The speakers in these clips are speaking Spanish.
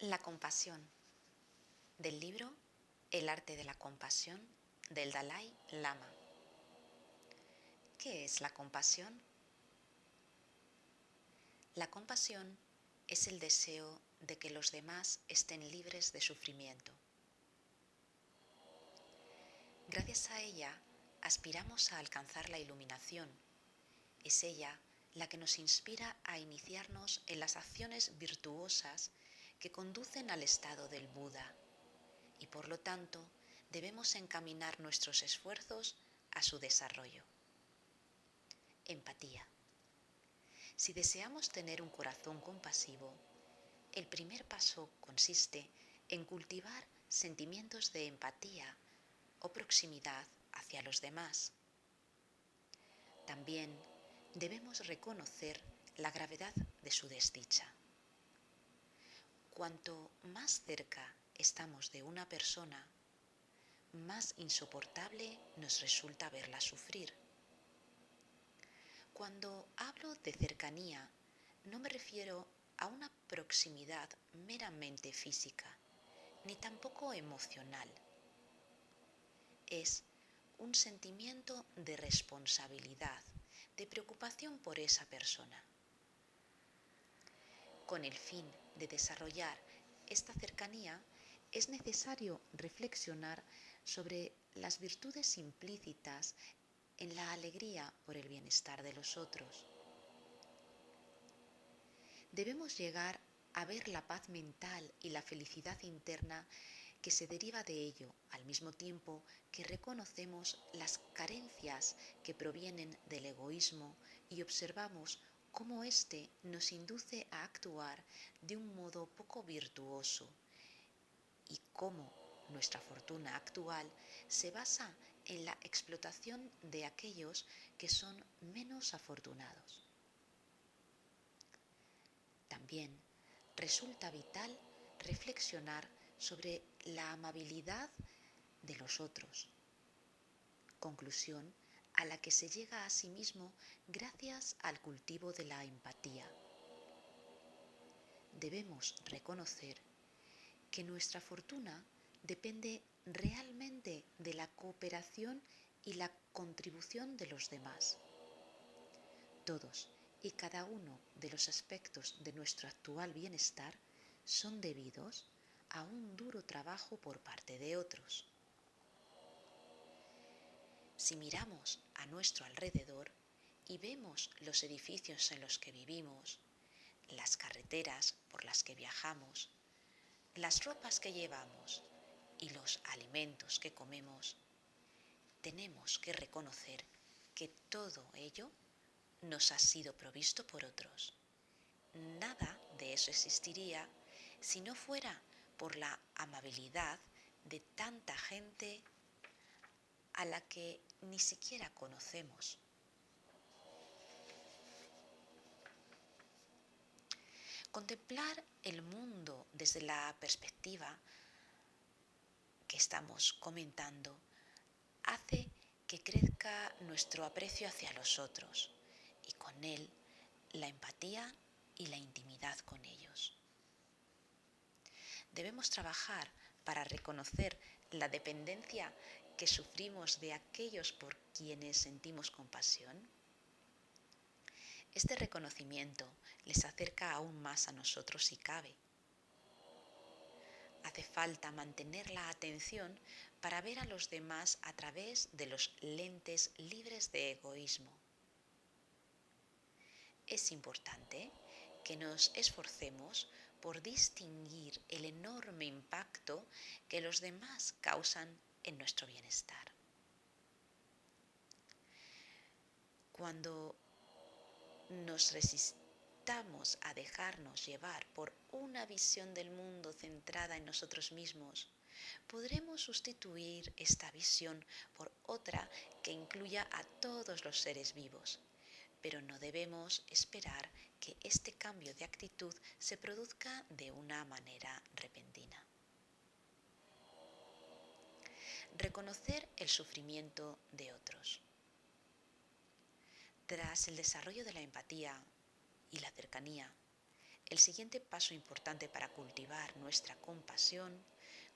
La compasión, del libro El arte de la compasión, del Dalai Lama. ¿Qué es la compasión? La compasión es el deseo de que los demás estén libres de sufrimiento. Gracias a ella, aspiramos a alcanzar la iluminación. Es ella la que nos inspira a iniciarnos en las acciones virtuosas que conducen al estado del Buda, y por lo tanto debemos encaminar nuestros esfuerzos a su desarrollo. Empatía. Si deseamos tener un corazón compasivo, el primer paso consiste en cultivar sentimientos de empatía o proximidad hacia los demás. También debemos reconocer la gravedad de su desdicha. Cuanto más cerca estamos de una persona, más insoportable nos resulta verla sufrir. Cuando hablo de cercanía, no me refiero a una proximidad meramente física, ni tampoco emocional. Es un sentimiento de responsabilidad, de preocupación por esa persona. Con el fin de desarrollar esta cercanía, es necesario reflexionar sobre las virtudes implícitas en la alegría por el bienestar de los otros. Debemos llegar a ver la paz mental y la felicidad interna que se deriva de ello, al mismo tiempo que reconocemos las carencias que provienen del egoísmo y observamos cómo éste nos induce a actuar de un modo poco virtuoso y cómo nuestra fortuna actual se basa en la explotación de aquellos que son menos afortunados. También resulta vital reflexionar sobre la amabilidad de los otros, conclusión a la que se llega a sí mismo gracias al cultivo de la empatía. Debemos reconocer que nuestra fortuna depende realmente de la cooperación y la contribución de los demás. Todos y cada uno de los aspectos de nuestro actual bienestar son debidos a un duro trabajo por parte de otros. Si miramos a nuestro alrededor y vemos los edificios en los que vivimos, las carreteras por las que viajamos, las ropas que llevamos y los alimentos que comemos, tenemos que reconocer que todo ello nos ha sido provisto por otros. Nada de eso existiría si no fuera por la amabilidad de tanta gente a la que ni siquiera conocemos. Contemplar el mundo desde la perspectiva que estamos comentando hace que crezca nuestro aprecio hacia los otros y con él la empatía y la intimidad con ellos. Debemos trabajar para reconocer la dependencia que sufrimos de aquellos por quienes sentimos compasión. Este reconocimiento les acerca aún más a nosotros si cabe. Hace falta mantener la atención para ver a los demás a través de los lentes libres de egoísmo. Es importante que nos esforcemos por distinguir el enorme impacto que los demás causan en nuestro bienestar. Cuando nos resistamos a dejarnos llevar por una visión del mundo centrada en nosotros mismos, podremos sustituir esta visión por otra que incluya a todos los seres vivos. Pero no debemos esperar que este cambio de actitud se produzca de una manera repentina. Reconocer el sufrimiento de otros. Tras el desarrollo de la empatía y la cercanía, El siguiente paso importante para cultivar nuestra compasión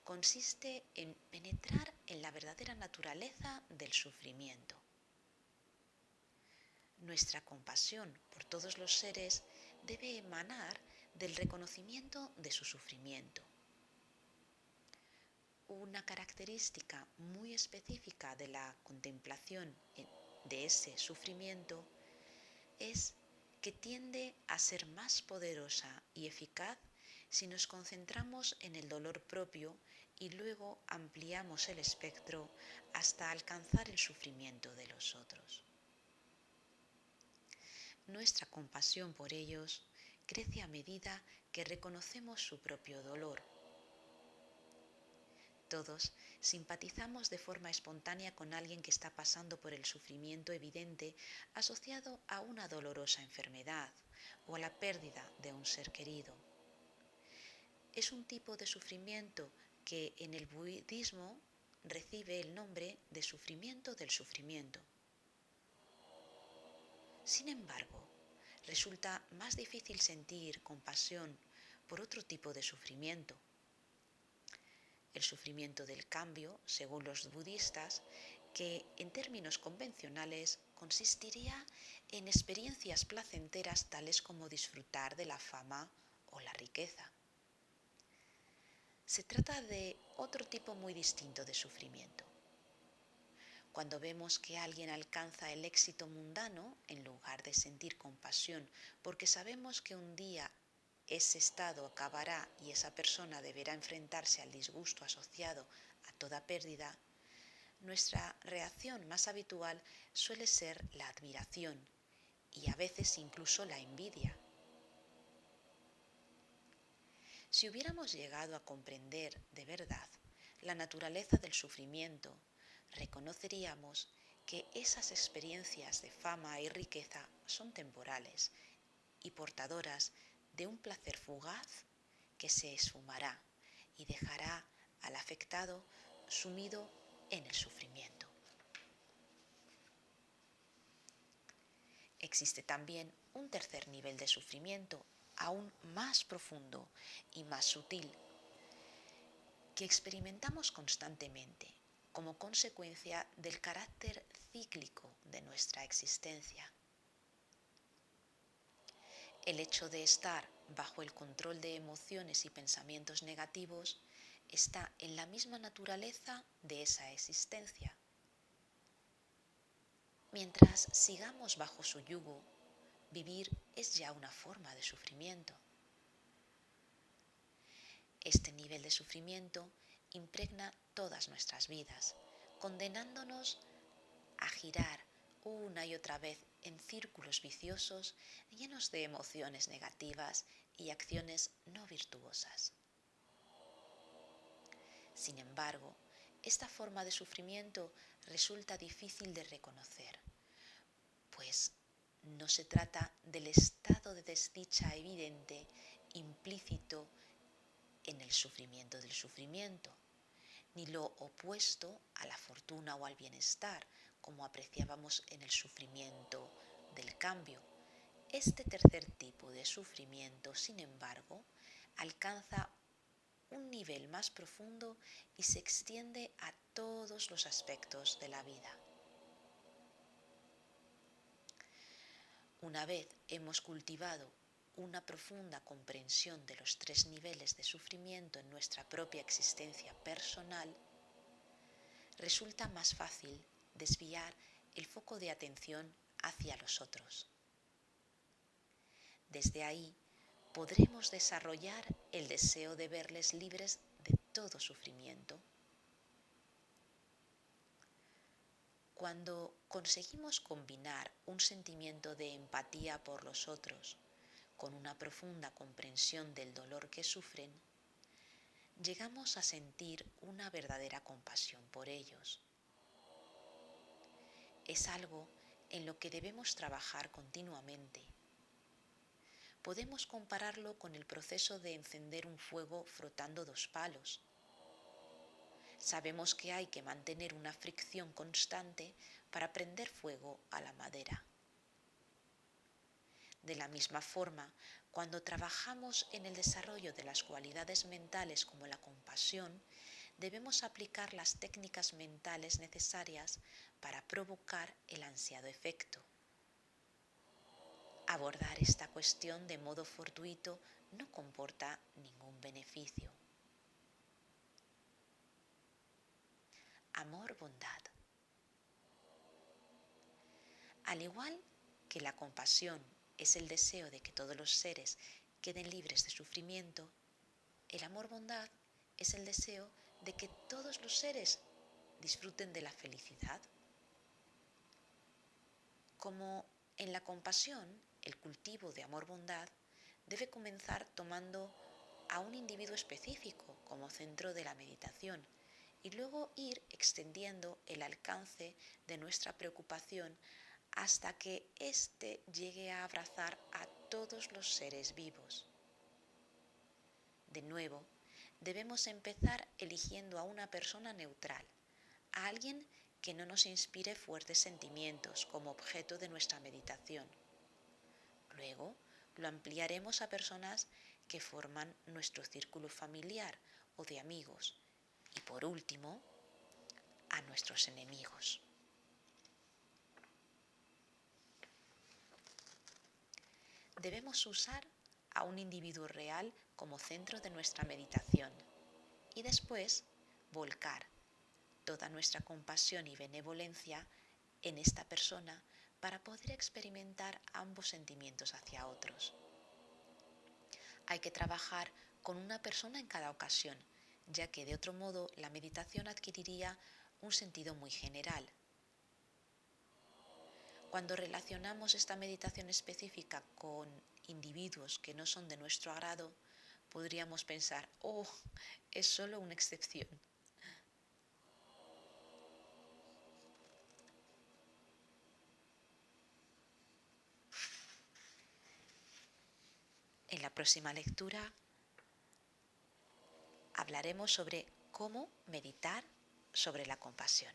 consiste en penetrar en la verdadera naturaleza del sufrimiento. Nuestra compasión por todos los seres debe emanar del reconocimiento de su sufrimiento. Una característica muy específica de la contemplación de ese sufrimiento es que tiende a ser más poderosa y eficaz si nos concentramos en el dolor propio y luego ampliamos el espectro hasta alcanzar el sufrimiento de los otros. Nuestra compasión por ellos crece a medida que reconocemos su propio dolor. Todos simpatizamos de forma espontánea con alguien que está pasando por el sufrimiento evidente asociado a una dolorosa enfermedad o a la pérdida de un ser querido. Es un tipo de sufrimiento que en el budismo recibe el nombre de sufrimiento del sufrimiento. Sin embargo, resulta más difícil sentir compasión por otro tipo de sufrimiento. El sufrimiento del cambio, según los budistas, que en términos convencionales consistiría en experiencias placenteras tales como disfrutar de la fama o la riqueza. Se trata de otro tipo muy distinto de sufrimiento. Cuando vemos que alguien alcanza el éxito mundano, en lugar de sentir compasión porque sabemos que un día ese estado acabará y esa persona deberá enfrentarse al disgusto asociado a toda pérdida, nuestra reacción más habitual suele ser la admiración y a veces incluso la envidia. Si hubiéramos llegado a comprender de verdad la naturaleza del sufrimiento, reconoceríamos que esas experiencias de fama y riqueza son temporales y portadoras de un placer fugaz que se esfumará y dejará al afectado sumido en el sufrimiento. Existe también un tercer nivel de sufrimiento, aún más profundo y más sutil, que experimentamos constantemente como consecuencia del carácter cíclico de nuestra existencia. El hecho de estar bajo el control de emociones y pensamientos negativos está en la misma naturaleza de esa existencia. Mientras sigamos bajo su yugo, vivir es ya una forma de sufrimiento. Este nivel de sufrimiento impregna todas nuestras vidas, condenándonos a girar una y otra vez en círculos viciosos llenos de emociones negativas y acciones no virtuosas. Sin embargo, esta forma de sufrimiento resulta difícil de reconocer, pues no se trata del estado de desdicha evidente implícito en el sufrimiento del sufrimiento, ni lo opuesto a la fortuna o al bienestar, como apreciábamos en el sufrimiento del cambio. Este tercer tipo de sufrimiento, sin embargo, alcanza un nivel más profundo y se extiende a todos los aspectos de la vida. Una vez hemos cultivado una profunda comprensión de los tres niveles de sufrimiento en nuestra propia existencia personal, resulta más fácil desviar el foco de atención hacia los otros. Desde ahí podremos desarrollar el deseo de verles libres de todo sufrimiento. Cuando conseguimos combinar un sentimiento de empatía por los otros con una profunda comprensión del dolor que sufren, llegamos a sentir una verdadera compasión por ellos. Es algo en lo que debemos trabajar continuamente. Podemos compararlo con el proceso de encender un fuego frotando dos palos. Sabemos que hay que mantener una fricción constante para prender fuego a la madera. De la misma forma, Cuando trabajamos en el desarrollo de las cualidades mentales como la compasión, debemos aplicar las técnicas mentales necesarias para provocar el ansiado efecto. Abordar esta cuestión de modo fortuito no comporta ningún beneficio. Amor-bondad. Al igual que la compasión es el deseo de que todos los seres queden libres de sufrimiento, el amor-bondad es el deseo de que todos los seres disfruten de la felicidad. Como en la compasión, el cultivo de amor-bondad debe comenzar tomando a un individuo específico como centro de la meditación y luego ir extendiendo el alcance de nuestra preocupación hasta que éste llegue a abrazar a todos los seres vivos. De nuevo, debemos empezar eligiendo a una persona neutral, a alguien que no nos inspire fuertes sentimientos como objeto de nuestra meditación. Luego, lo ampliaremos a personas que forman nuestro círculo familiar o de amigos. Y por último, a nuestros enemigos. Debemos usar a un individuo real como centro de nuestra meditación y después volcar toda nuestra compasión y benevolencia en esta persona para poder experimentar ambos sentimientos hacia otros. Hay que trabajar con una persona en cada ocasión, ya que de otro modo la meditación adquiriría un sentido muy general. Cuando relacionamos esta meditación específica con individuos que no son de nuestro agrado, podríamos pensar, oh, es solo una excepción. En la próxima lectura hablaremos sobre cómo meditar sobre la compasión.